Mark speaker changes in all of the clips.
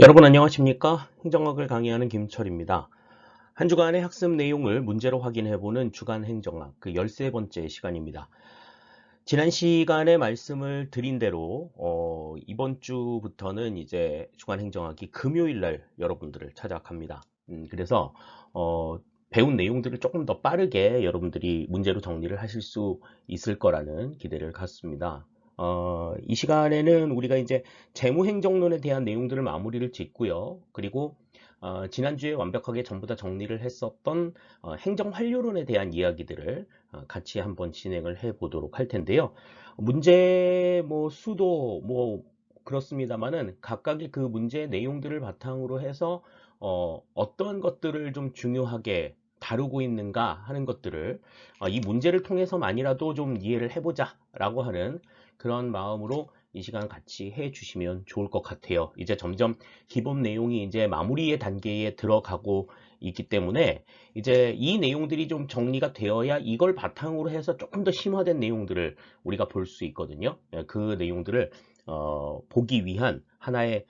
Speaker 1: 여러분 안녕하십니까? 행정학을 강의하는 김철입니다. 한 주간의 학습 내용을 문제로 확인해보는 주간 행정학 그 13번째 시간입니다. 지난 시간에 말씀을 드린 대로 이번 주부터는 이제 주간 행정학이 금요일 날 여러분들을 찾아갑니다. 그래서 배운 내용들을 조금 더 빠르게 여러분들이 문제로 정리를 하실 수 있을 거라는 기대를 갖습니다. 이 시간에는 우리가 이제 재무행정론에 대한 내용들을 마무리를 짓고요. 그리고 지난주에 완벽하게 전부 다 정리를 했었던 행정환류론에 대한 이야기들을 같이 한번 진행을 해 보도록 할 텐데요. 문제 뭐 수도 뭐 그렇습니다만은 각각의 그 문제의 내용들을 바탕으로 해서 어떤 것들을 좀 중요하게 다루고 있는가 하는 것들을 이 문제를 통해서만이라도 좀 이해를 해보자 라고 하는 그런 마음으로 이 시간 같이 해 주시면 좋을 것 같아요. 이제 점점 기본 내용이 이제 마무리의 단계에 들어가고 있기 때문에 이제 이 내용들이 좀 정리가 되어야 이걸 바탕으로 해서 조금 더 심화된 내용들을 우리가 볼 수 있거든요. 그 내용들을 보기 위한 하나의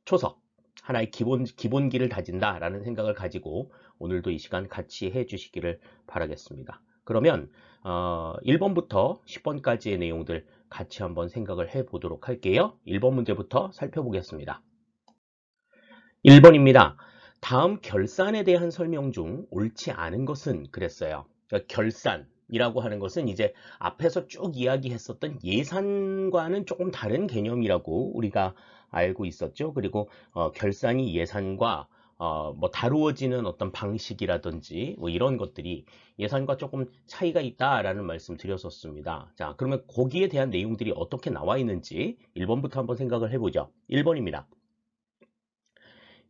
Speaker 1: 초석, 하나의 기본기를 다진다라는 생각을 가지고 오늘도 이 시간 같이 해 주시기를 바라겠습니다. 그러면 1번부터 10번까지의 내용들 같이 한번 생각을 해 보도록 할게요. 1번 문제부터 살펴보겠습니다. 1번입니다. 다음 결산에 대한 설명 중 옳지 않은 것은 그랬어요. 그러니까 결산이라고 하는 것은 이제 앞에서 쭉 이야기했었던 예산과는 조금 다른 개념이라고 우리가 알고 있었죠. 그리고 결산이 예산과 뭐 다루어지는 어떤 방식이라든지 뭐 이런 것들이 예산과 조금 차이가 있다라는 말씀 드렸었습니다. 자, 그러면 거기에 대한 내용들이 어떻게 나와 있는지 1번부터 한번 생각을 해보죠. 1번입니다.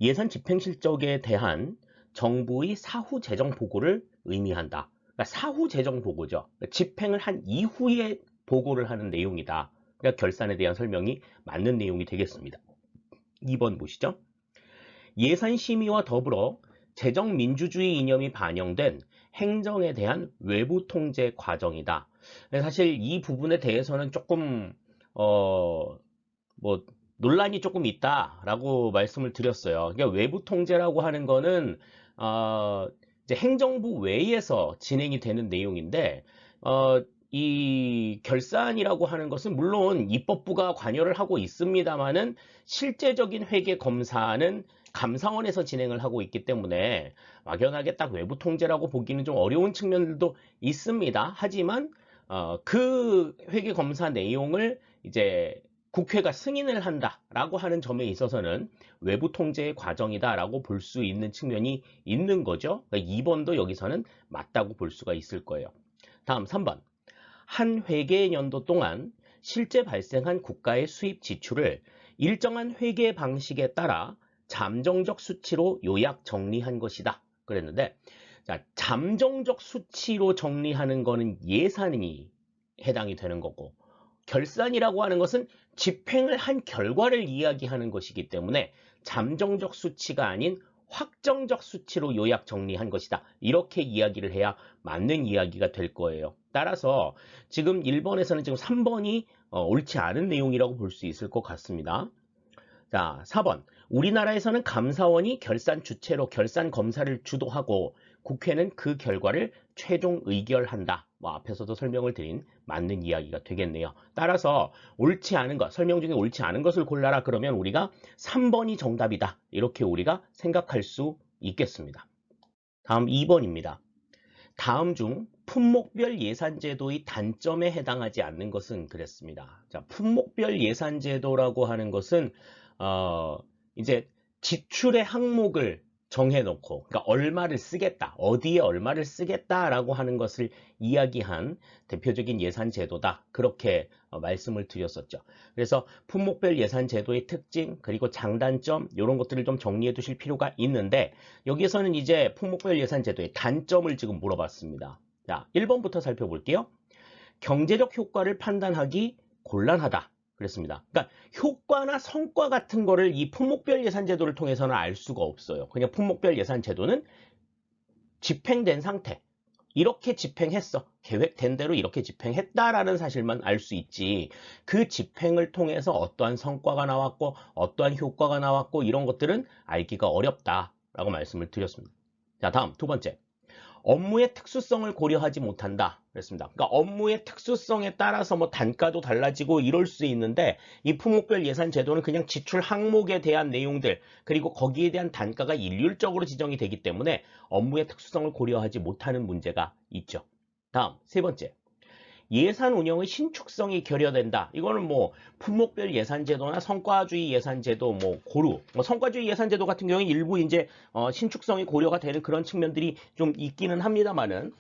Speaker 1: 예산 집행 실적에 대한 정부의 사후 재정 보고를 의미한다. 그러니까 사후 재정 보고죠. 그러니까 집행을 한 이후에 보고를 하는 내용이다. 그러니까 결산에 대한 설명이 맞는 내용이 되겠습니다. 2번 보시죠. 예산 심의와 더불어 재정 민주주의 이념이 반영된 행정에 대한 외부 통제 과정이다. 사실 이 부분에 대해서는 조금 뭐 논란이 조금 있다라고 말씀을 드렸어요. 그러니까 외부 통제라고 하는 거는 어, 이제 행정부 외에서 진행이 되는 내용인데 이 결산이라고 하는 것은 물론 입법부가 관여를 하고 있습니다만은 실제적인 회계 검사는 감사원에서 진행을 하고 있기 때문에 막연하게 딱 외부 통제라고 보기는 좀 어려운 측면들도 있습니다. 하지만 그 회계 검사 내용을 이제 국회가 승인을 한다라고 하는 점에 있어서는 외부 통제의 과정이다라고 볼 수 있는 측면이 있는 거죠. 그러니까 2번도 여기서는 맞다고 볼 수가 있을 거예요. 다음 3번. 한 회계 연도 동안 실제 발생한 국가의 수입 지출을 일정한 회계 방식에 따라 잠정적 수치로 요약 정리한 것이다. 그랬는데 자, 잠정적 수치로 정리하는 거는 예산이 해당이 되는 거고 결산이라고 하는 것은 집행을 한 결과를 이야기하는 것이기 때문에 잠정적 수치가 아닌 확정적 수치로 요약 정리한 것이다. 이렇게 이야기를 해야 맞는 이야기가 될 거예요. 따라서 지금 1번에서는 지금 3번이 옳지 않은 내용이라고 볼 수 있을 것 같습니다. 자, 4번. 우리나라에서는 감사원이 결산 주체로 결산 검사를 주도하고 국회는 그 결과를 최종 의결한다. 뭐 앞에서도 설명을 드린 맞는 이야기가 되겠네요. 따라서 옳지 않은 것, 설명 중에 옳지 않은 것을 골라라 그러면 우리가 3번이 정답이다. 이렇게 우리가 생각할 수 있겠습니다. 다음 2번입니다. 다음 중 품목별 예산제도의 단점에 해당하지 않는 것은 그랬습니다. 자, 품목별 예산제도라고 하는 것은 어, 이제 지출의 항목을 정해놓고, 그러니까 얼마를 쓰겠다, 어디에 얼마를 쓰겠다라고 하는 것을 이야기한 대표적인 예산제도다. 그렇게 말씀을 드렸었죠. 그래서 품목별 예산제도의 특징, 그리고 장단점, 이런 것들을 좀 정리해 두실 필요가 있는데, 여기에서는 이제 품목별 예산제도의 단점을 지금 물어봤습니다. 자, 1번부터 살펴볼게요. 경제적 효과를 판단하기 곤란하다. 그랬습니다. 그러니까 효과나 성과 같은 거를 이 품목별 예산제도를 통해서는 알 수가 없어요. 그냥 품목별 예산제도는 집행된 상태, 이렇게 집행했어. 계획된 대로 이렇게 집행했다라는 사실만 알 수 있지. 그 집행을 통해서 어떠한 성과가 나왔고 어떠한 효과가 나왔고 이런 것들은 알기가 어렵다라고 말씀을 드렸습니다. 자, 다음 두 번째. 업무의 특수성을 고려하지 못한다. 그랬습니다. 그러니까 업무의 특수성에 따라서 뭐 단가도 달라지고 이럴 수 있는데 이 품목별 예산 제도는 그냥 지출 항목에 대한 내용들 그리고 거기에 대한 단가가 일률적으로 지정이 되기 때문에 업무의 특수성을 고려하지 못하는 문제가 있죠. 다음 세 번째. 예산 운영의 신축성이 결여된다. 이거는 뭐 품목별 예산제도나 성과주의 예산제도 뭐 고루, 뭐 성과주의 예산제도 같은 경우에 일부 이제 신축성이 고려가 되는 그런 측면들이 좀 있기는 합니다만은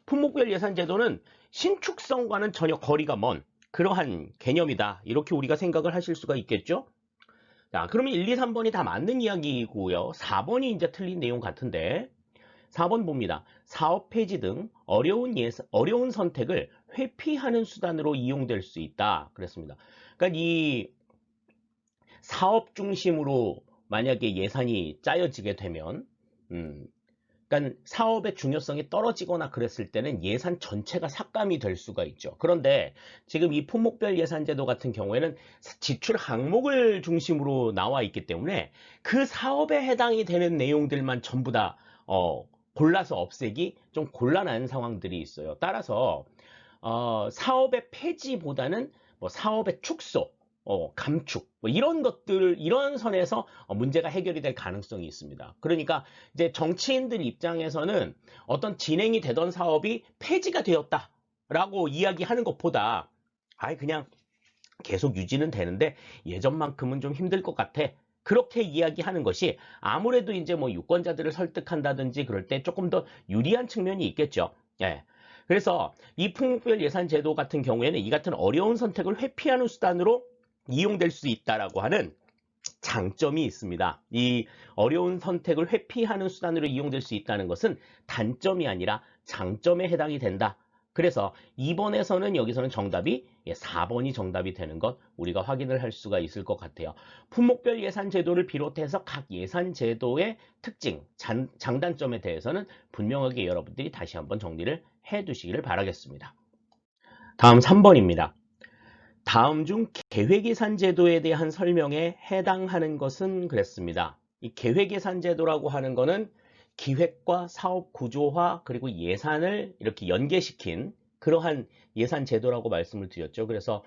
Speaker 1: 품목별 예산제도는 신축성과는 전혀 거리가 먼 그러한 개념이다. 이렇게 우리가 생각을 하실 수가 있겠죠. 자, 그러면 1, 2, 3번이 다 맞는 이야기고요. 4번이 이제 틀린 내용 같은데 4번 봅니다. 사업 폐지 등 어려운 선택을 회피하는 수단으로 이용될 수 있다. 그랬습니다. 그러니까 이 사업 중심으로 만약에 예산이 짜여지게 되면, 그러니까 사업의 중요성이 떨어지거나 그랬을 때는 예산 전체가 삭감이 될 수가 있죠. 그런데 지금 이 품목별 예산제도 같은 경우에는 지출 항목을 중심으로 나와 있기 때문에 그 사업에 해당이 되는 내용들만 전부 다 골라서 없애기 좀 곤란한 상황들이 있어요. 따라서 사업의 폐지보다는 뭐 사업의 축소, 감축 뭐 이런 것들 이런 선에서 문제가 해결이 될 가능성이 있습니다. 그러니까 이제 정치인들 입장에서는 어떤 진행이 되던 사업이 폐지가 되었다라고 이야기하는 것보다 아예 그냥 계속 유지는 되는데 예전만큼은 좀 힘들 것 같아. 그렇게 이야기하는 것이 아무래도 이제 뭐 유권자들을 설득한다든지 그럴 때 조금 더 유리한 측면이 있겠죠. 예. 그래서 이 품목별 예산 제도 같은 경우에는 이 같은 어려운 선택을 회피하는 수단으로 이용될 수 있다라고 하는 장점이 있습니다. 이 어려운 선택을 회피하는 수단으로 이용될 수 있다는 것은 단점이 아니라 장점에 해당이 된다. 그래서 2번에서는 여기서는 정답이 4번이 정답이 되는 것 우리가 확인을 할 수가 있을 것 같아요. 품목별 예산 제도를 비롯해서 각 예산 제도의 특징, 장단점에 대해서는 분명하게 여러분들이 다시 한번 정리를 해 두시기를 바라겠습니다. 다음 3번입니다. 다음 중 계획예산 제도에 대한 설명에 해당하는 것은 그랬습니다. 이 계획예산 제도라고 하는 거는 기획과 사업 구조화 그리고 예산을 이렇게 연계시킨 그러한 예산 제도라고 말씀을 드렸죠. 그래서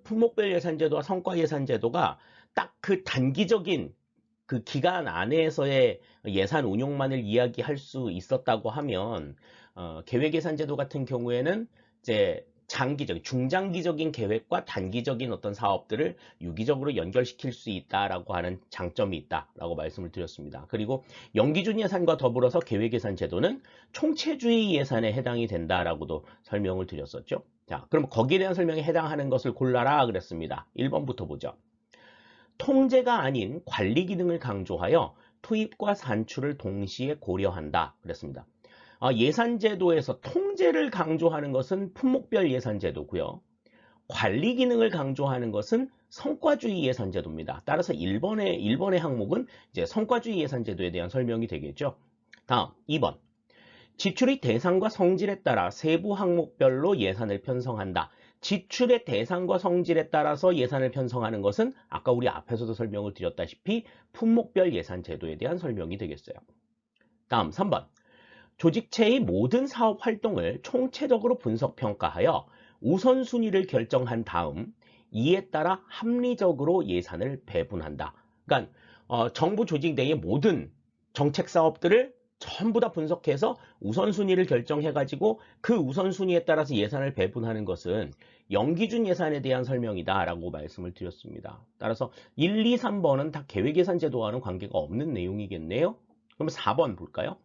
Speaker 1: 품목별 예산 제도와 성과 예산 제도가 딱 그 단기적인 그 기간 안에서의 예산 운용만을 이야기할 수 있었다고 하면 계획예산 제도 같은 경우에는 이제 장기적인, 중장기적인 계획과 단기적인 어떤 사업들을 유기적으로 연결시킬 수 있다라고 하는 장점이 있다라고 말씀을 드렸습니다. 그리고 연기준 예산과 더불어서 계획예산 제도는 총체주의 예산에 해당이 된다라고도 설명을 드렸었죠. 자, 그럼 거기에 대한 설명에 해당하는 것을 골라라 그랬습니다. 1번부터 보죠. 통제가 아닌 관리 기능을 강조하여 투입과 산출을 동시에 고려한다 그랬습니다. 예산제도에서 통제를 강조하는 것은 품목별 예산제도고요. 관리 기능을 강조하는 것은 성과주의 예산제도입니다. 따라서 1번의 항목은 이제 성과주의 예산제도에 대한 설명이 되겠죠. 다음 2번. 지출의 대상과 성질에 따라 세부 항목별로 예산을 편성한다. 지출의 대상과 성질에 따라서 예산을 편성하는 것은 아까 우리 앞에서도 설명을 드렸다시피 품목별 예산제도에 대한 설명이 되겠어요. 다음 3번. 조직체의 모든 사업 활동을 총체적으로 분석평가하여 우선순위를 결정한 다음 이에 따라 합리적으로 예산을 배분한다. 그러니까 정부 조직 내의 모든 정책 사업들을 전부 다 분석해서 우선순위를 결정해가지고 그 우선순위에 따라서 예산을 배분하는 것은 연기준 예산에 대한 설명이다 라고 말씀을 드렸습니다. 따라서 1, 2, 3번은 다 계획예산 제도와는 관계가 없는 내용이겠네요. 그럼 4번 볼까요?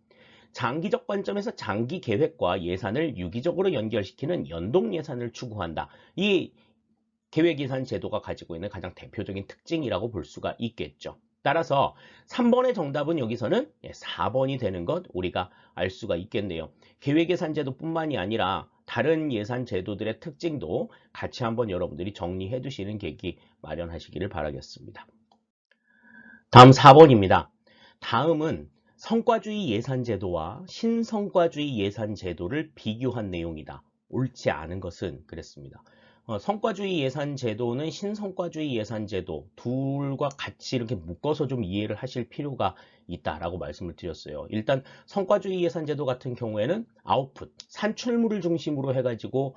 Speaker 1: 장기적 관점에서 장기 계획과 예산을 유기적으로 연결시키는 연동 예산을 추구한다. 이 계획예산 제도가 가지고 있는 가장 대표적인 특징이라고 볼 수가 있겠죠. 따라서 3번의 정답은 여기서는 4번이 되는 것 우리가 알 수가 있겠네요. 계획예산 제도뿐만이 아니라 다른 예산 제도들의 특징도 같이 한번 여러분들이 정리해 두시는 계기 마련하시기를 바라겠습니다. 다음 4번입니다. 다음은 성과주의 예산제도와 신성과주의 예산제도를 비교한 내용이다. 옳지 않은 것은 그랬습니다. 성과주의 예산제도는 신성과주의 예산제도 둘과 같이 이렇게 묶어서 좀 이해를 하실 필요가 있다라고 말씀을 드렸어요. 일단 성과주의 예산제도 같은 경우에는 아웃풋, 산출물을 중심으로 해가지고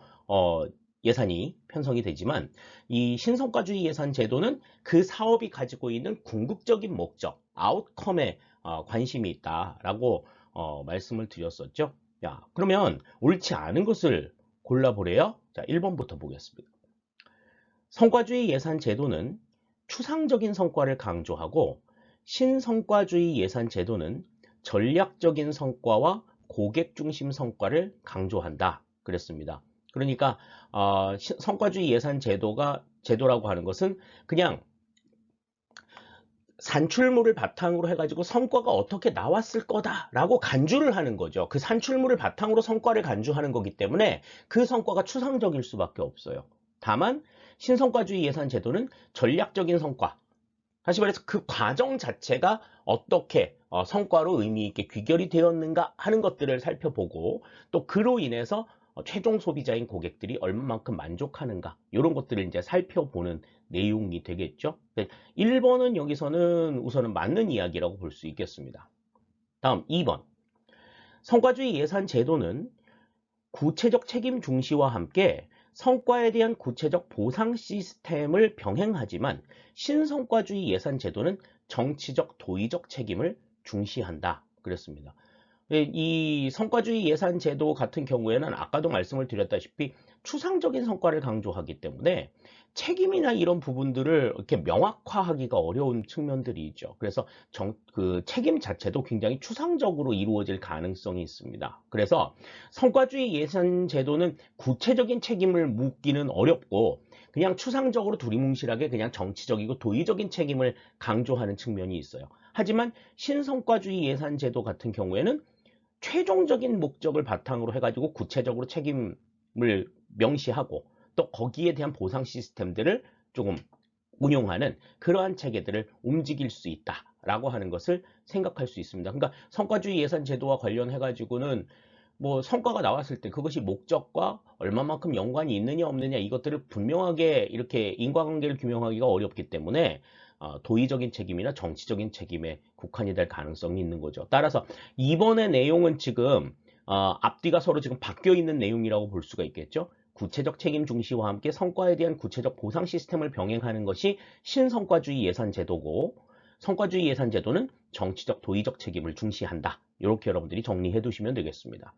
Speaker 1: 예산이 편성이 되지만 이 신성과주의 예산제도는 그 사업이 가지고 있는 궁극적인 목적, 아웃컴에 관심이 있다라고 말씀을 드렸었죠. 야, 그러면 옳지 않은 것을 골라보래요. 자, 1번부터 보겠습니다. 성과주의 예산 제도는 추상적인 성과를 강조하고 신성과주의 예산 제도는 전략적인 성과와 고객 중심 성과를 강조한다. 그랬습니다. 그러니까 성과주의 예산 제도라고 하는 것은 그냥 산출물을 바탕으로 해가지고 성과가 어떻게 나왔을 거다라고 간주를 하는 거죠. 그 산출물을 바탕으로 성과를 간주하는 거기 때문에 그 성과가 추상적일 수밖에 없어요. 다만 신성과주의 예산 제도는 전략적인 성과, 다시 말해서 그 과정 자체가 어떻게 성과로 의미 있게 귀결이 되었는가 하는 것들을 살펴보고 또 그로 인해서 최종 소비자인 고객들이 얼마만큼 만족하는가 이런 것들을 이제 살펴보는 내용이 되겠죠. 1번은 여기서는 우선은 맞는 이야기라고 볼 수 있겠습니다. 다음 2번. 성과주의 예산 제도는 구체적 책임 중시와 함께 성과에 대한 구체적 보상 시스템을 병행하지만 신성과주의 예산 제도는 정치적 도의적 책임을 중시한다. 그랬습니다. 이 성과주의 예산 제도 같은 경우에는 아까도 말씀을 드렸다시피 추상적인 성과를 강조하기 때문에 책임이나 이런 부분들을 이렇게 명확화하기가 어려운 측면들이 있죠. 그래서 그 책임 자체도 굉장히 추상적으로 이루어질 가능성이 있습니다. 그래서 성과주의 예산 제도는 구체적인 책임을 묻기는 어렵고 그냥 추상적으로 두리뭉실하게 그냥 정치적이고 도의적인 책임을 강조하는 측면이 있어요. 하지만 신성과주의 예산 제도 같은 경우에는 최종적인 목적을 바탕으로 해가지고 구체적으로 책임을 명시하고 또 거기에 대한 보상 시스템들을 조금 운용하는 그러한 체계들을 움직일 수 있다라고 하는 것을 생각할 수 있습니다. 그러니까 성과주의 예산 제도와 관련해가지고는 뭐 성과가 나왔을 때 그것이 목적과 얼마만큼 연관이 있느냐 없느냐 이것들을 분명하게 이렇게 인과관계를 규명하기가 어렵기 때문에 도의적인 책임이나 정치적인 책임에 국한이 될 가능성이 있는 거죠. 따라서 이번의 내용은 지금 앞뒤가 서로 지금 바뀌어 있는 내용이라고 볼 수가 있겠죠. 구체적 책임 중시와 함께 성과에 대한 구체적 보상 시스템을 병행하는 것이 신성과주의 예산 제도고 성과주의 예산 제도는 정치적 도의적 책임을 중시한다. 이렇게 여러분들이 정리해 두시면 되겠습니다.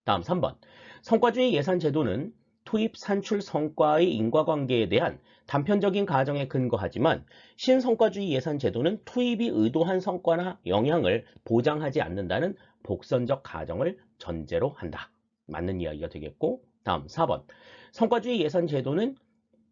Speaker 1: 다음 3번. 성과주의 예산 제도는 투입 산출 성과의 인과관계에 대한 단편적인 가정에 근거하지만 신성과주의 예산 제도는 투입이 의도한 성과나 영향을 보장하지 않는다는 복선적 가정을 전제로 한다. 맞는 이야기가 되겠고 다음 4번. 성과주의 예산 제도는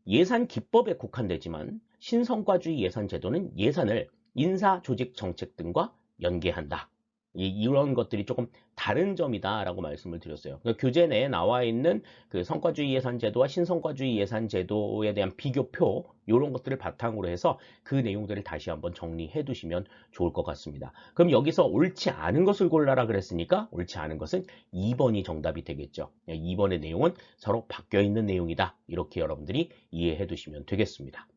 Speaker 1: 예산 기법에 국한되지만 신성과주의 예산 제도는 예산을 인사, 조직, 정책 등과 연계한다. 이런 것들이 조금 다른 점이다라고 말씀을 드렸어요. 그러니까 교재 내에 나와 있는 그 성과주의 예산제도와 신성과주의 예산제도에 대한 비교표 이런 것들을 바탕으로 해서 그 내용들을 다시 한번 정리해 두시면 좋을 것 같습니다. 그럼 여기서 옳지 않은 것을 골라라 그랬으니까 옳지 않은 것은 2번이 정답이 되겠죠. 2번의 내용은 서로 바뀌어 있는 내용이다. 이렇게 여러분들이 이해해 두시면 되겠습니다.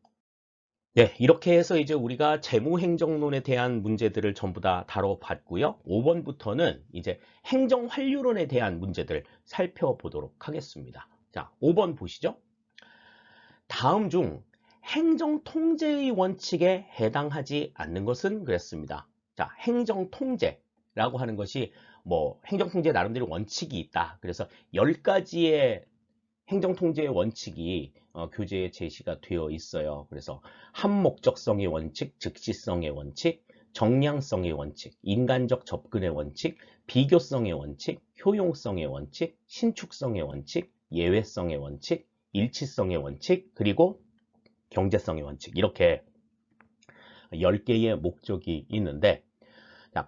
Speaker 1: 네, 이렇게 해서 이제 우리가 재무행정론에 대한 문제들을 전부 다 다뤄봤고요. 5번부터는 이제 행정환류론에 대한 문제들 살펴보도록 하겠습니다. 자, 5번 보시죠. 다음 중 행정통제의 원칙에 해당하지 않는 것은 그랬습니다. 자, 행정통제라고 하는 것이 뭐 행정통제 나름대로 원칙이 있다. 그래서 10가지의 행정통제의 원칙이 교재에 제시가 되어 있어요. 그래서 한목적성의 원칙, 즉시성의 원칙, 정량성의 원칙, 인간적 접근의 원칙, 비교성의 원칙, 효용성의 원칙, 신축성의 원칙, 예외성의 원칙, 일치성의 원칙, 그리고 경제성의 원칙 이렇게 10개의 목적이 있는데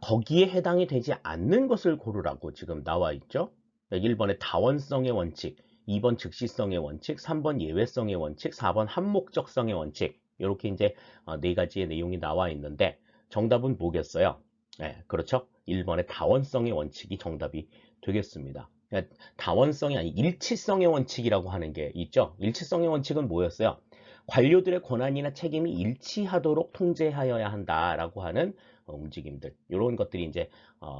Speaker 1: 거기에 해당이 되지 않는 것을 고르라고 지금 나와 있죠. 1번의 다원성의 원칙, 2번 즉시성의 원칙, 3번 예외성의 원칙, 4번 한목적성의 원칙 이렇게 이제 4가지의 내용이 나와 있는데 정답은 뭐겠어요? 네, 그렇죠. 1번의 다원성의 원칙이 정답이 되겠습니다. 그러니까 다원성이 아니 일치성의 원칙이라고 하는 게 있죠. 일치성의 원칙은 뭐였어요? 관료들의 권한이나 책임이 일치하도록 통제하여야 한다라고 하는 움직임들. 이런 것들이 이제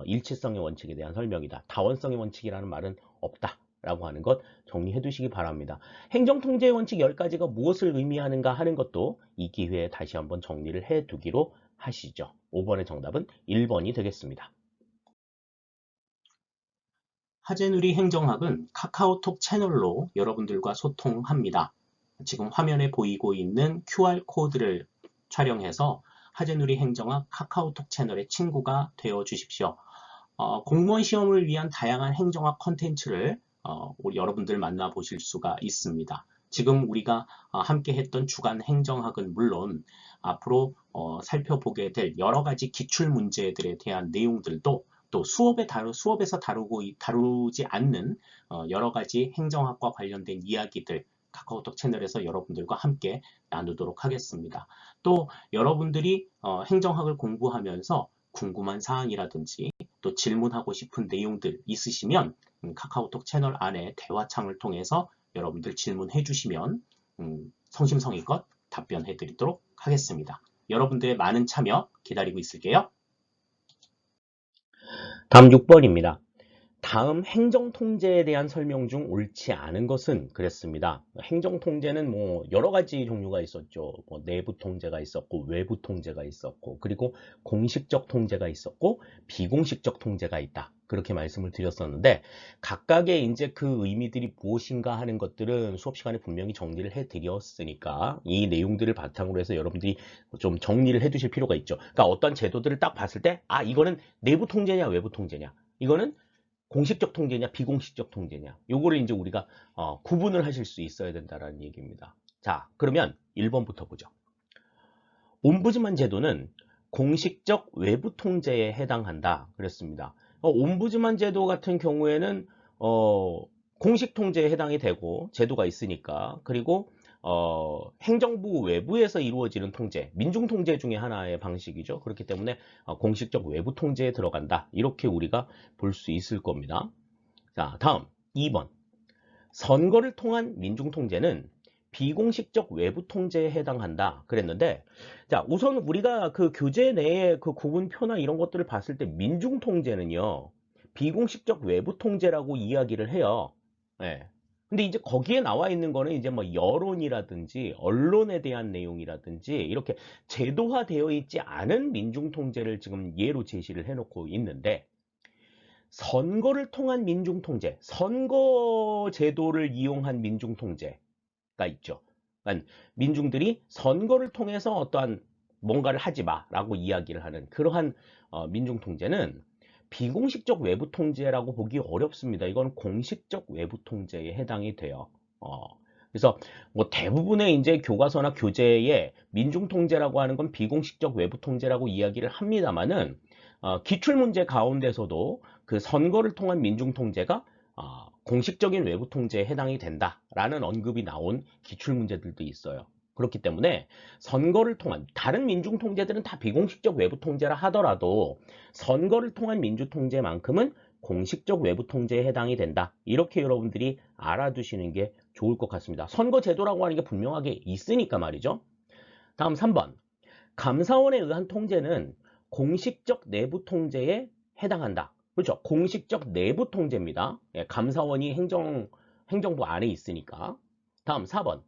Speaker 1: 일치성의 원칙에 대한 설명이다. 다원성의 원칙이라는 말은 없다라고 하는 것 정리해 두시기 바랍니다. 행정통제의 원칙 10가지가 무엇을 의미하는가 하는 것도 이 기회에 다시 한번 정리를 해 두기로 하시죠. 5번의 정답은 1번이 되겠습니다.
Speaker 2: 하재누리 행정학은 카카오톡 채널로 여러분들과 소통합니다. 지금 화면에 보이고 있는 QR코드를 촬영해서 하재누리 행정학 카카오톡 채널의 친구가 되어 주십시오. 공무원 시험을 위한 다양한 행정학 컨텐츠를 우리 여러분들 만나보실 수가 있습니다. 지금 우리가 함께 했던 주간 행정학은 물론 앞으로 살펴보게 될 여러 가지 기출 문제들에 대한 내용들도 또 수업에서 다루지 않는 여러 가지 행정학과 관련된 이야기들 카카오톡 채널에서 여러분들과 함께 나누도록 하겠습니다. 또 여러분들이 행정학을 공부하면서 궁금한 사항이라든지 또 질문하고 싶은 내용들 있으시면 카카오톡 채널 안에 대화창을 통해서 여러분들 질문해 주시면 성심성의껏 답변해 드리도록 하겠습니다. 여러분들의 많은 참여 기다리고 있을게요.
Speaker 1: 다음 6번입니다. 다음 행정통제에 대한 설명 중 옳지 않은 것은 그랬습니다. 행정통제는 뭐 여러 가지 종류가 있었죠. 뭐 내부 통제가 있었고 외부 통제가 있었고 그리고 공식적 통제가 있었고 비공식적 통제가 있다. 그렇게 말씀을 드렸었는데 각각의 이제 그 의미들이 무엇인가 하는 것들은 수업 시간에 분명히 정리를 해 드렸으니까 이 내용들을 바탕으로 해서 여러분들이 좀 정리를 해 두실 필요가 있죠. 그러니까 어떤 제도들을 딱 봤을 때 아, 이거는 내부 통제냐 외부 통제냐. 이거는 공식적 통제냐 비공식적 통제냐 요거를 이제 우리가 구분을 하실 수 있어야 된다는 얘기입니다. 자, 그러면 1번부터 보죠. 옴부즈만 제도는 공식적 외부 통제에 해당한다 그랬습니다. 옴부즈만 제도 같은 경우에는 공식 통제에 해당이 되고 제도가 있으니까 그리고 행정부 외부에서 이루어지는 통제, 민중 통제 중에 하나의 방식이죠. 그렇기 때문에 공식적 외부 통제에 들어간다. 이렇게 우리가 볼 수 있을 겁니다. 자, 다음 2번. 선거를 통한 민중 통제는 비공식적 외부 통제에 해당한다. 그랬는데, 자, 우선 우리가 그 교재 내에 그 구분표나 이런 것들을 봤을 때 민중 통제는요, 비공식적 외부 통제라고 이야기를 해요. 예. 근데 이제 거기에 나와 있는 거는 이제 뭐 여론이라든지 언론에 대한 내용이라든지 이렇게 제도화되어 있지 않은 민중 통제를 지금 예로 제시를 해놓고 있는데, 선거를 통한 민중통제, 선거 제도를 이용한 민중통제가 있죠. 그러니까 민중들이 선거를 통해서 어떠한 뭔가를 하지 마라고 이야기를 하는 그러한 민중통제는 비공식적 외부 통제라고 보기 어렵습니다. 이건 공식적 외부 통제에 해당이 돼요. 그래서 뭐 대부분의 이제 교과서나 교재에 민중통제라고 하는 건 비공식적 외부 통제라고 이야기를 합니다만은 기출문제 가운데서도 그 선거를 통한 민중통제가 공식적인 외부 통제에 해당이 된다라는 언급이 나온 기출문제들도 있어요. 그렇기 때문에 선거를 통한 다른 민중통제들은 다 비공식적 외부 통제라 하더라도 선거를 통한 민주통제만큼은 공식적 외부 통제에 해당이 된다. 이렇게 여러분들이 알아두시는 게 좋을 것 같습니다. 선거제도라고 하는 게 분명하게 있으니까 말이죠. 다음 3번. 감사원에 의한 통제는 공식적 내부 통제에 해당한다. 그렇죠. 공식적 내부 통제입니다. 예, 감사원이 행정부 안에 있으니까. 다음 4번.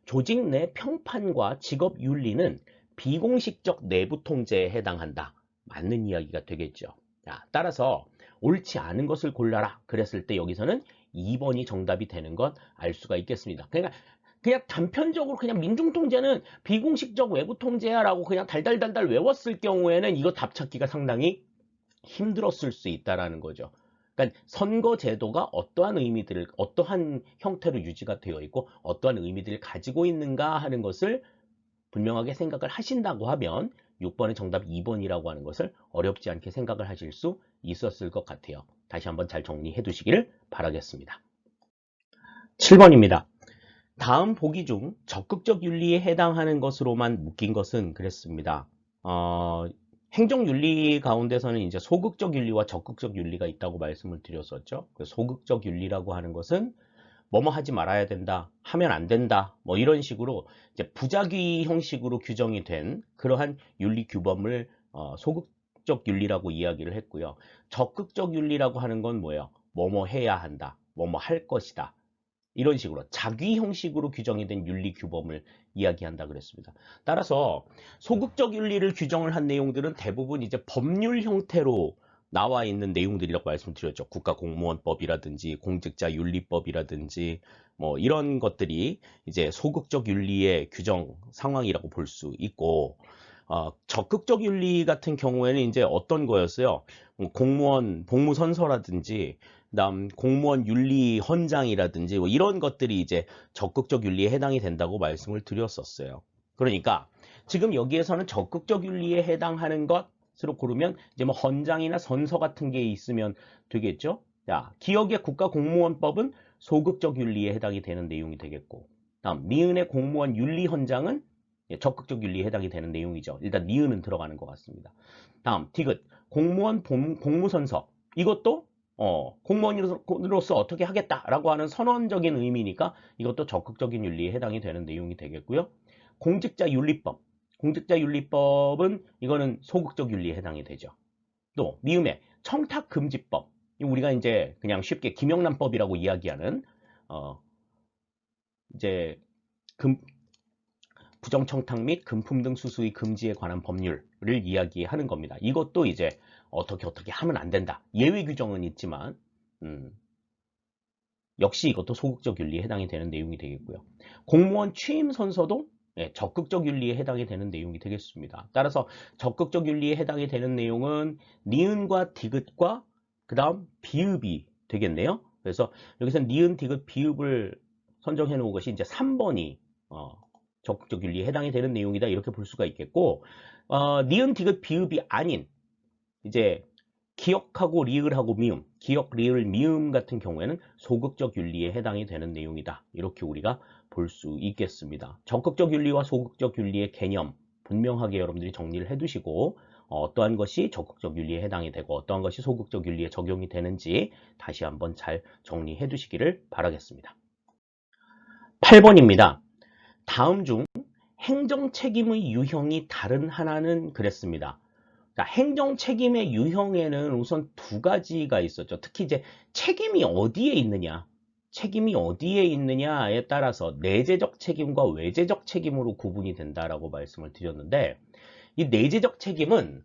Speaker 1: 조직 내 평판과 직업 윤리는 비공식적 내부 통제에 해당한다. 맞는 이야기가 되겠죠. 자, 따라서 옳지 않은 것을 골라라. 그랬을 때 여기서는 2번이 정답이 되는 것 알 수가 있겠습니다. 그러니까 그냥 단편적으로 그냥 민중통제는 비공식적 외부 통제야라고 그냥 달달달달 외웠을 경우에는 이거 답 찾기가 상당히 힘들었을 수 있다라는 거죠. 그러니까 선거 제도가 어떠한 의미들을 어떠한 형태로 유지가 되어 있고 어떠한 의미들을 가지고 있는가 하는 것을 분명하게 생각을 하신다고 하면 6번의 정답 2번이라고 하는 것을 어렵지 않게 생각을 하실 수 있었을 것 같아요. 다시 한번 잘 정리해 두시기를 바라겠습니다. 7번입니다. 다음 보기 중 적극적 윤리에 해당하는 것으로만 묶인 것은 그랬습니다. 행정윤리 가운데서는 이제 소극적 윤리와 적극적 윤리가 있다고 말씀을 드렸었죠. 그 소극적 윤리라고 하는 것은 뭐뭐 하지 말아야 된다, 하면 안 된다, 뭐 이런 식으로 이제 부작위 형식으로 규정이 된 그러한 윤리 규범을 소극적 윤리라고 이야기를 했고요. 적극적 윤리라고 하는 건 뭐예요? 뭐뭐 해야 한다, 뭐뭐 할 것이다. 이런 식으로 자귀 형식으로 규정이 된 윤리 규범을 이야기한다 그랬습니다. 따라서 소극적 윤리를 규정을 한 내용들은 대부분 이제 법률 형태로 나와 있는 내용들이라고 말씀드렸죠. 국가공무원법이라든지 공직자윤리법이라든지 뭐 이런 것들이 이제 소극적 윤리의 규정 상황이라고 볼 수 있고, 적극적 윤리 같은 경우에는 이제 어떤 거였어요? 공무원 복무선서라든지 그다음 공무원 윤리 헌장이라든지 뭐 이런 것들이 이제 적극적 윤리에 해당이 된다고 말씀을 드렸었어요. 그러니까 지금 여기에서는 적극적 윤리에 해당하는 것으로 고르면 이제 뭐 헌장이나 선서 같은 게 있으면 되겠죠. 자, 기억의 국가공무원법은 소극적 윤리에 해당이 되는 내용이 되겠고, 다음 니은의 공무원 윤리 헌장은 적극적 윤리에 해당이 되는 내용이죠. 일단 니은은 들어가는 것 같습니다. 다음 디귿 공무원 복무선서, 이것도 공무원으로서 어떻게 하겠다라고 하는 선언적인 의미니까 이것도 적극적인 윤리에 해당이 되는 내용이 되겠고요. 공직자윤리법, 공직자윤리법은 이거는 소극적 윤리에 해당이 되죠. 또 미음의 청탁금지법, 우리가 이제 그냥 쉽게 김영란법이라고 이야기하는 이제 부정청탁 및 금품 등 수수의 금지에 관한 법률을 이야기하는 겁니다. 이것도 이제 어떻게 하면 안 된다. 예외 규정은 있지만 역시 이것도 소극적 윤리에 해당이 되는 내용이 되겠고요. 공무원 취임 선서도 적극적 윤리에 해당이 되는 내용이 되겠습니다. 따라서 적극적 윤리에 해당이 되는 내용은 니은과 디귿과 그 다음 비읍이 되겠네요. 그래서 여기서 니은, 디귿, 비읍을 선정해 놓은 것이 이제 3번이 적극적 윤리에 해당이 되는 내용이다, 이렇게 볼 수가 있겠고, 니은, 디귿, 비읍이 아닌 이제 기역하고 리을하고 미음, 기역, 리을, 미음 같은 경우에는 소극적 윤리에 해당이 되는 내용이다, 이렇게 우리가 볼 수 있겠습니다. 적극적 윤리와 소극적 윤리의 개념 분명하게 여러분들이 정리를 해두시고, 어떠한 것이 적극적 윤리에 해당이 되고 어떠한 것이 소극적 윤리에 적용이 되는지 다시 한번 잘 정리해 두시기를 바라겠습니다. 8번입니다. 다음 중 행정 책임의 유형이 다른 하나는 그랬습니다. 자, 행정 책임의 유형에는 우선 두 가지가 있었죠. 특히 이제 책임이 어디에 있느냐, 책임이 어디에 있느냐에 따라서 내재적 책임과 외재적 책임으로 구분이 된다라고 말씀을 드렸는데, 이 내재적 책임은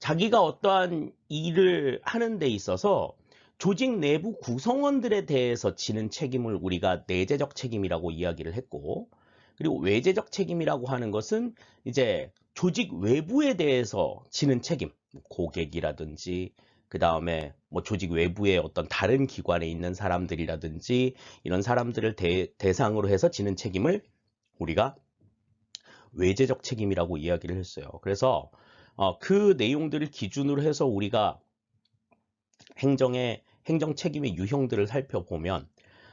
Speaker 1: 자기가 어떠한 일을 하는 데 있어서 조직 내부 구성원들에 대해서 지는 책임을 우리가 내재적 책임이라고 이야기를 했고, 그리고 외재적 책임이라고 하는 것은 이제 조직 외부에 대해서 지는 책임, 고객이라든지 그 다음에 뭐 조직 외부의 어떤 다른 기관에 있는 사람들이라든지 이런 사람들을 대상으로 해서 지는 책임을 우리가 외재적 책임이라고 이야기를 했어요. 그래서 그 내용들을 기준으로 해서 우리가 행정 책임의 유형들을 살펴보면,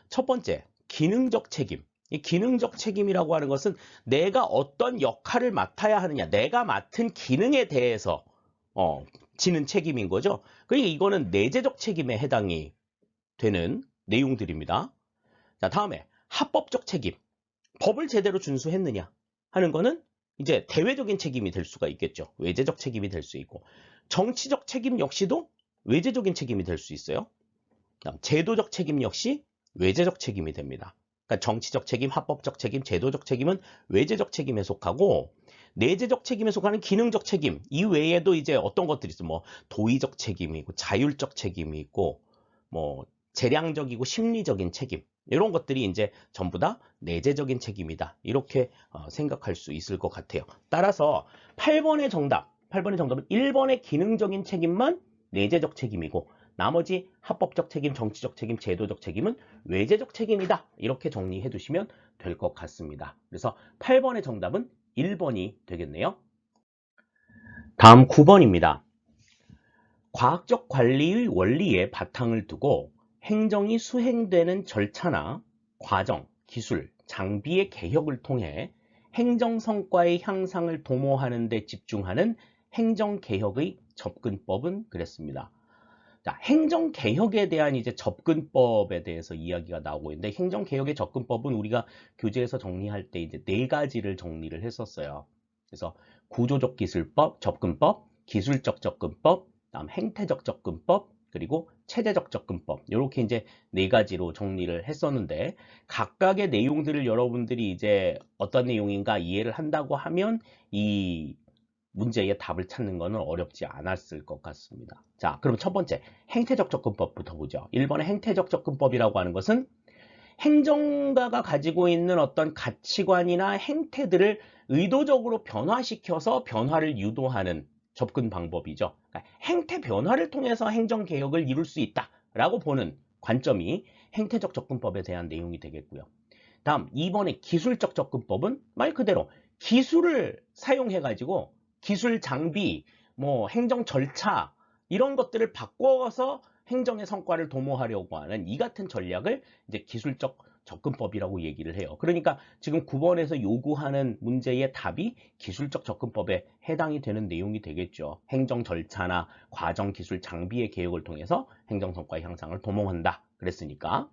Speaker 1: 첫 번째, 기능적 책임. 이 기능적 책임이라고 하는 것은 내가 어떤 역할을 맡아야 하느냐, 내가 맡은 기능에 대해서 지는 책임인 거죠. 그러니까 이거는 내재적 책임에 해당이 되는 내용들입니다. 자, 다음에 합법적 책임. 법을 제대로 준수했느냐 하는 거는 이제 대외적인 책임이 될 수가 있겠죠. 외재적 책임이 될 수 있고, 정치적 책임 역시도 외재적인 책임이 될 수 있어요. 그다음 제도적 책임 역시 외재적 책임이 됩니다. 그러니까 정치적 책임, 합법적 책임, 제도적 책임은 외재적 책임에 속하고, 내재적 책임에 속하는 기능적 책임 이외에도 이제 어떤 것들이 있어. 뭐 도의적 책임이 있고 자율적 책임이 있고 뭐 재량적이고 심리적인 책임, 이런 것들이 이제 전부 다 내재적인 책임이다, 이렇게 생각할 수 있을 것 같아요. 따라서 8번의 정답은 1번의 기능적인 책임만 내재적 책임이고, 나머지 합법적 책임, 정치적 책임, 제도적 책임은 외재적 책임이다, 이렇게 정리해 두시면 될 것 같습니다. 그래서 8번의 정답은 1번이 되겠네요. 다음 9번입니다. 과학적 관리의 원리에 바탕을 두고 행정이 수행되는 절차나 과정, 기술, 장비의 개혁을 통해 행정 성과의 향상을 도모하는 데 집중하는 행정개혁의 접근법은 그랬습니다. 자, 행정개혁에 대한 이제 접근법에 대해서 이야기가 나오고 있는데, 행정개혁의 접근법은 우리가 교재에서 정리할 때 이제 네 가지를 정리를 했었어요. 그래서 구조적 기술법, 접근법, 기술적 접근법, 다음 행태적 접근법, 그리고 체제적 접근법, 이렇게 이제 네 가지로 정리를 했었는데, 각각의 내용들을 여러분들이 이제 어떤 내용인가 이해를 한다고 하면 이 문제의 답을 찾는 것은 어렵지 않았을 것 같습니다. 자, 그럼 첫 번째 행태적 접근법부터 보죠. 1번의 행태적 접근법이라고 하는 것은 행정가가 가지고 있는 어떤 가치관이나 행태들을 의도적으로 변화시켜서 변화를 유도하는 접근 방법이죠. 그러니까 행태 변화를 통해서 행정개혁을 이룰 수 있다라고 보는 관점이 행태적 접근법에 대한 내용이 되겠고요. 다음 2번의 기술적 접근법은 말 그대로 기술을 사용해가지고 기술 장비, 뭐 행정 절차 이런 것들을 바꿔서 행정의 성과를 도모하려고 하는 이 같은 전략을 이제 기술적 접근법이라고 얘기를 해요. 그러니까 지금 9번에서 요구하는 문제의 답이 기술적 접근법에 해당이 되는 내용이 되겠죠. 행정 절차나 과정 기술 장비의 개혁을 통해서 행정 성과 향상을 도모한다. 그랬으니까.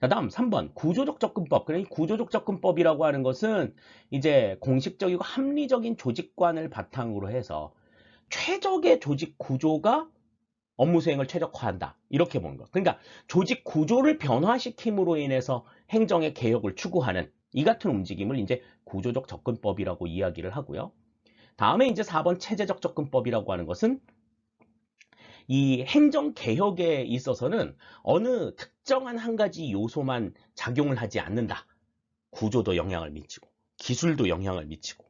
Speaker 1: 자, 다음 3번 구조적 접근법. 그러니까 구조적 접근법이라고 하는 것은 이제 공식적이고 합리적인 조직관을 바탕으로 해서 최적의 조직 구조가 업무 수행을 최적화한다. 이렇게 보는 것. 그러니까 조직 구조를 변화시킴으로 인해서 행정의 개혁을 추구하는 이 같은 움직임을 이제 구조적 접근법이라고 이야기를 하고요. 다음에 이제 4번 체제적 접근법이라고 하는 것은 이 행정개혁에 있어서는 어느 특정한 한 가지 요소만 작용을 하지 않는다. 구조도 영향을 미치고 기술도 영향을 미치고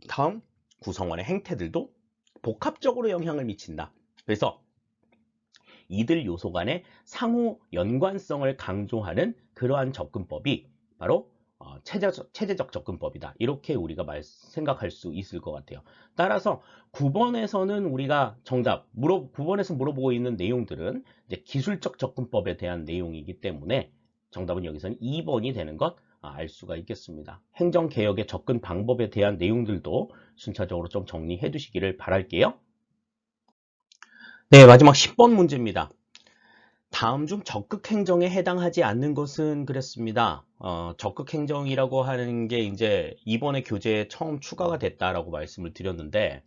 Speaker 1: 다음 구성원의 행태들도 복합적으로 영향을 미친다. 그래서 이들 요소 간의 상호 연관성을 강조하는 그러한 접근법이 바로 체제적 접근법이다. 이렇게 우리가 생각할 수 있을 것 같아요. 따라서 9번에서는 우리가 9번에서 물어보고 있는 내용들은 이제 기술적 접근법에 대한 내용이기 때문에 정답은 여기서는 2번이 되는 것 알 수가 있겠습니다. 행정개혁의 접근 방법에 대한 내용들도 순차적으로 좀 정리해 두시기를 바랄게요. 네, 마지막 10번 문제입니다. 다음 중 적극 행정에 해당하지 않는 것은 그랬습니다. 적극 행정이라고 하는 게 이제 이번에 교재에 처음 추가가 됐다라고 말씀을 드렸는데,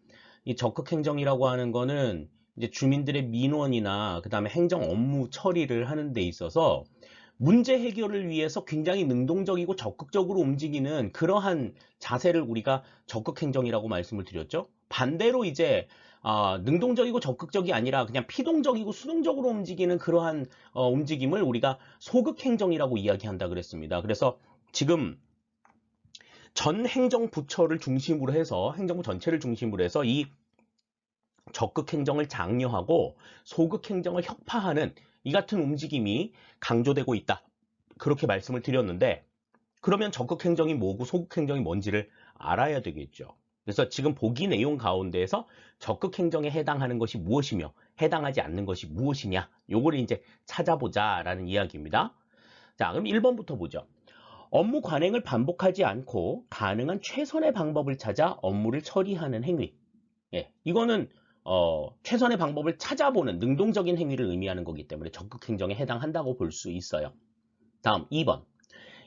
Speaker 1: 이 적극 행정이라고 하는 거는 이제 주민들의 민원이나 그 다음에 행정 업무 처리를 하는 데 있어서 문제 해결을 위해서 굉장히 능동적이고 적극적으로 움직이는 그러한 자세를 우리가 적극 행정이라고 말씀을 드렸죠. 반대로 이제 능동적이고 적극적이 아니라 그냥 피동적이고 수동적으로 움직이는 그러한 움직임을 우리가 소극 행정이라고 이야기한다 그랬습니다. 그래서 지금 전 행정부처를 중심으로 해서 행정부 전체를 중심으로 해서 이 적극 행정을 장려하고 소극 행정을 혁파하는 이 같은 움직임이 강조되고 있다. 그렇게 말씀을 드렸는데, 그러면 적극 행정이 뭐고 소극 행정이 뭔지를 알아야 되겠죠. 그래서 지금 보기 내용 가운데에서 적극 행정에 해당하는 것이 무엇이며 해당하지 않는 것이 무엇이냐, 요거를 이제 찾아보자라는 이야기입니다. 자, 그럼 1번부터 보죠. 업무 관행을 반복하지 않고 가능한 최선의 방법을 찾아 업무를 처리하는 행위. 예, 이거는 최선의 방법을 찾아보는 능동적인 행위를 의미하는 거기 때문에 적극 행정에 해당한다고 볼 수 있어요. 다음 2번.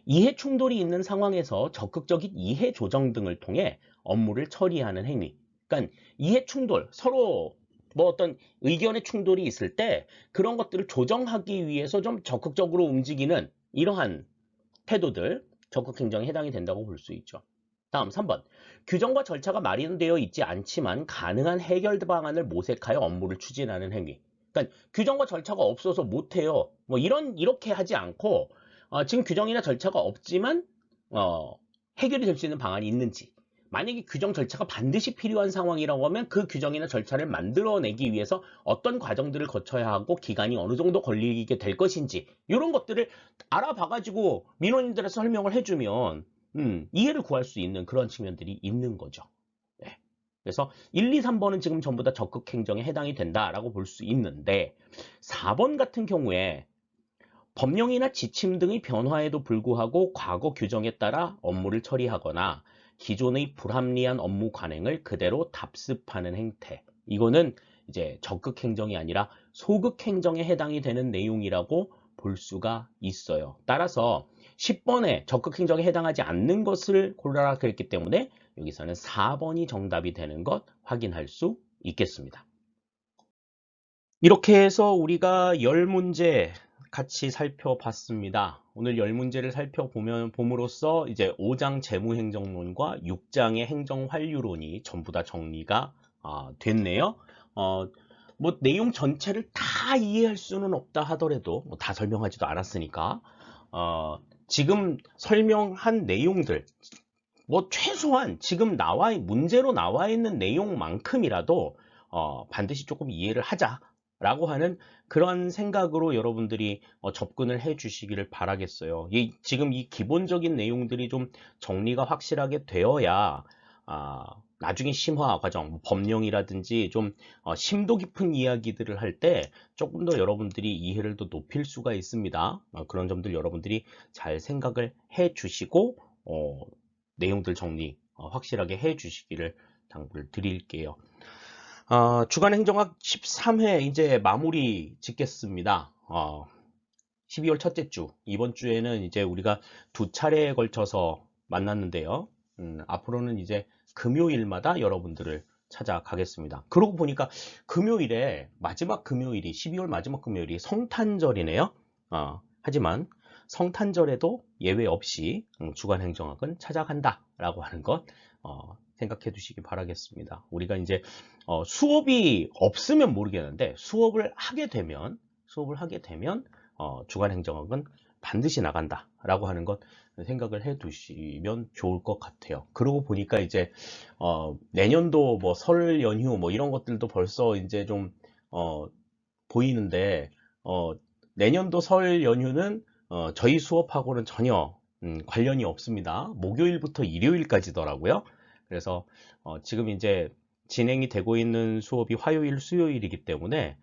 Speaker 1: 이해 충돌이 있는 상황에서 적극적인 이해 조정 등을 통해 업무를 처리하는 행위. 그러니까 이해 충돌, 서로 뭐 어떤 의견의 충돌이 있을 때 그런 것들을 조정하기 위해서 좀 적극적으로 움직이는 이러한 태도들, 적극 행정에 해당이 된다고 볼 수 있죠. 다음 3번. 규정과 절차가 마련되어 있지 않지만 가능한 해결 방안을 모색하여 업무를 추진하는 행위. 그러니까 규정과 절차가 없어서 못해요. 뭐 이렇게 하지 않고 지금 규정이나 절차가 없지만 해결이 될 수 있는 방안이 있는지, 만약에 규정 절차가 반드시 필요한 상황이라고 하면 그 규정이나 절차를 만들어내기 위해서 어떤 과정들을 거쳐야 하고 기간이 어느 정도 걸리게 될 것인지 이런 것들을 알아봐가지고 민원인들한테 설명을 해주면 이해를 구할 수 있는 그런 측면들이 있는 거죠. 네. 그래서 1, 2, 3번은 지금 전부 다 적극 행정에 해당이 된다라고 볼 수 있는데 4번 같은 경우에 법령이나 지침 등의 변화에도 불구하고 과거 규정에 따라 업무를 처리하거나 기존의 불합리한 업무 관행을 그대로 답습하는 행태. 이거는 이제 적극 행정이 아니라 소극 행정에 해당이 되는 내용이라고 볼 수가 있어요. 따라서 10번에 적극 행정에 해당하지 않는 것을 골라라 그랬기 때문에 여기서는 4번이 정답이 되는 것 확인할 수 있겠습니다. 이렇게 해서 우리가 10문제 같이 살펴봤습니다. 오늘 10문제를 살펴봄으로써 이제 5장 재무행정론과 6장의 행정환류론이 전부 다 정리가 됐네요. 뭐 내용 전체를 다 이해할 수는 없다 하더라도 뭐 다 설명하지도 않았으니까 지금 설명한 내용들 뭐 최소한 지금 문제로 나와 있는 내용만큼이라도 반드시 조금 이해를 하자라고 하는 그런 생각으로 여러분들이 접근을 해 주시기를 바라겠어요. 지금 이 기본적인 내용들이 좀 정리가 확실하게 되어야 나중에 심화 과정, 법령이라든지 좀 심도 깊은 이야기들을 할 때 조금 더 여러분들이 이해를 더 높일 수가 있습니다. 그런 점들 여러분들이 잘 생각을 해 주시고 내용들 정리 확실하게 해 주시기를 당부를 드릴게요. 주간행정학 13회 이제 마무리 짓겠습니다. 12월 첫째 주, 이번 주에는 이제 우리가 2차례에 걸쳐서 만났는데요. 앞으로는 이제 금요일마다 여러분들을 찾아가겠습니다. 그러고 보니까 금요일에 마지막 금요일이 12월 마지막 금요일이 성탄절이네요. 하지만 성탄절에도 예외 없이 주간행정학은 찾아간다 라고 하는 것 생각해 두시기 바라겠습니다. 우리가 이제 수업이 없으면 모르겠는데 수업을 하게 되면 주간행정학은 반드시 나간다 라고 하는 것 생각을 해 두시면 좋을 것 같아요. 그러고 보니까 이제 내년도 뭐 설 연휴 뭐 이런 것들도 벌써 이제 좀 보이는데 내년도 설 연휴는 저희 수업하고는 전혀 관련이 없습니다. 목요일부터 일요일까지더라고요. 그래서 지금 이제 진행이 되고 있는 수업이 화요일, 수요일이기 때문에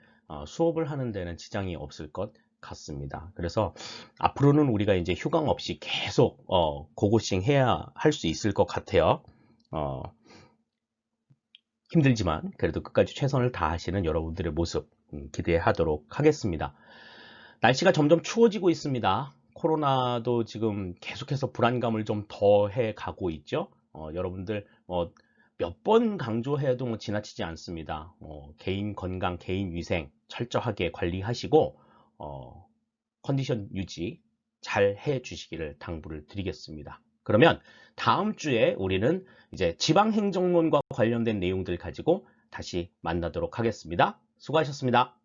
Speaker 1: 수업을 하는 데는 지장이 없을 것 같습니다. 그래서 앞으로는 우리가 이제 휴강 없이 계속 고고싱 해야 할 수 있을 것 같아요. 힘들지만 그래도 끝까지 최선을 다하시는 여러분들의 모습 기대하도록 하겠습니다. 날씨가 점점 추워지고 있습니다. 코로나도 지금 계속해서 불안감을 좀 더해 가고 있죠. 여러분들 몇 번 강조해도 뭐 지나치지 않습니다. 개인 건강, 개인 위생 철저하게 관리하시고 컨디션 유지 잘 해 주시기를 당부를 드리겠습니다. 그러면 다음 주에 우리는 이제 지방행정론과 관련된 내용들 가지고 다시 만나도록 하겠습니다. 수고하셨습니다.